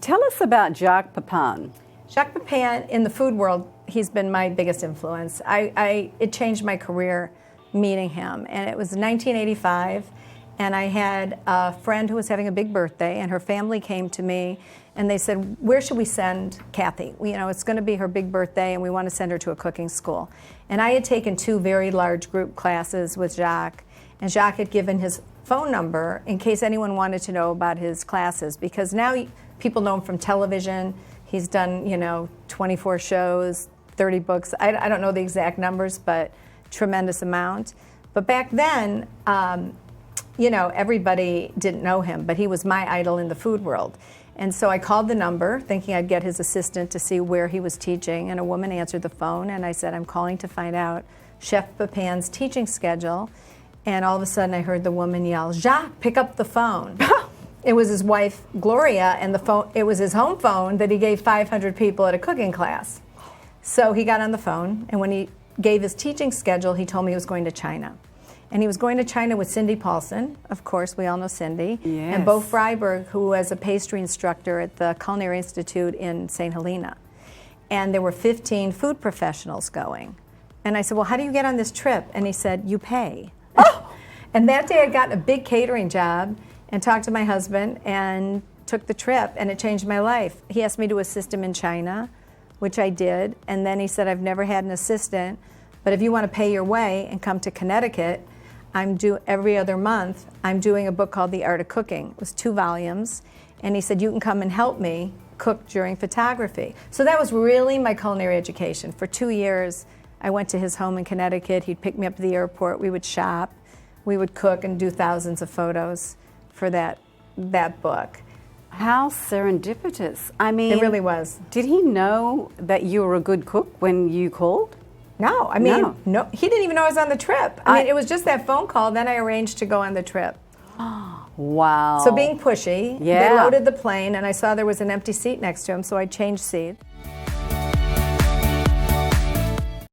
Tell us about Jacques Pépin. Jacques Pépin, in the food world, he's been my biggest influence. It changed my career meeting him. And it was 1985, and I had a friend who was having a big birthday, and her family came to me, and they said, where should we send Kathy? It's going to be her big birthday, and we want to send her to a cooking school. And I had taken 2 very large group classes with Jacques, and Jacques had given his phone number in case anyone wanted to know about his classes, because now people know him from television. He's done, 24 shows, 30 books. I don't know the exact numbers, but tremendous amount. But back then, everybody didn't know him, but he was my idol in the food world. And so I called the number, thinking I'd get his assistant to see where he was teaching, and a woman answered the phone, and I said, I'm calling to find out Chef Pépin's teaching schedule. And all of a sudden I heard the woman yell, Jacques, pick up the phone. It was his wife, Gloria, and it was his home phone that he gave 500 people at a cooking class. So he got on the phone, and when he gave his teaching schedule, he told me he was going to China. And he was going to China with Cindy Paulson. Of course, we all know Cindy. Yes. And Bo Freiberg, who was a pastry instructor at the Culinary Institute in St. Helena. And there were 15 food professionals going. And I said, well, how do you get on this trip? And he said, you pay. And that day I'd gotten a big catering job and talked to my husband and took the trip, and it changed my life. He asked me to assist him in China, which I did. And then he said, I've never had an assistant, but if you want to pay your way and come to Connecticut, every other month, I'm doing a book called The Art of Cooking. It was 2 volumes. And he said, you can come and help me cook during photography. So that was really my culinary education. For 2 years, I went to his home in Connecticut. He'd pick me up at the airport. We would shop. We would cook and do thousands of photos for that book. How serendipitous. I mean, it really was. Did he know that you were a good cook when you called? No, no. He didn't even know I was on the trip. It was just that phone call, then I arranged to go on the trip. Wow. So being pushy, yeah. They loaded the plane, and I saw there was an empty seat next to him, so I changed seats.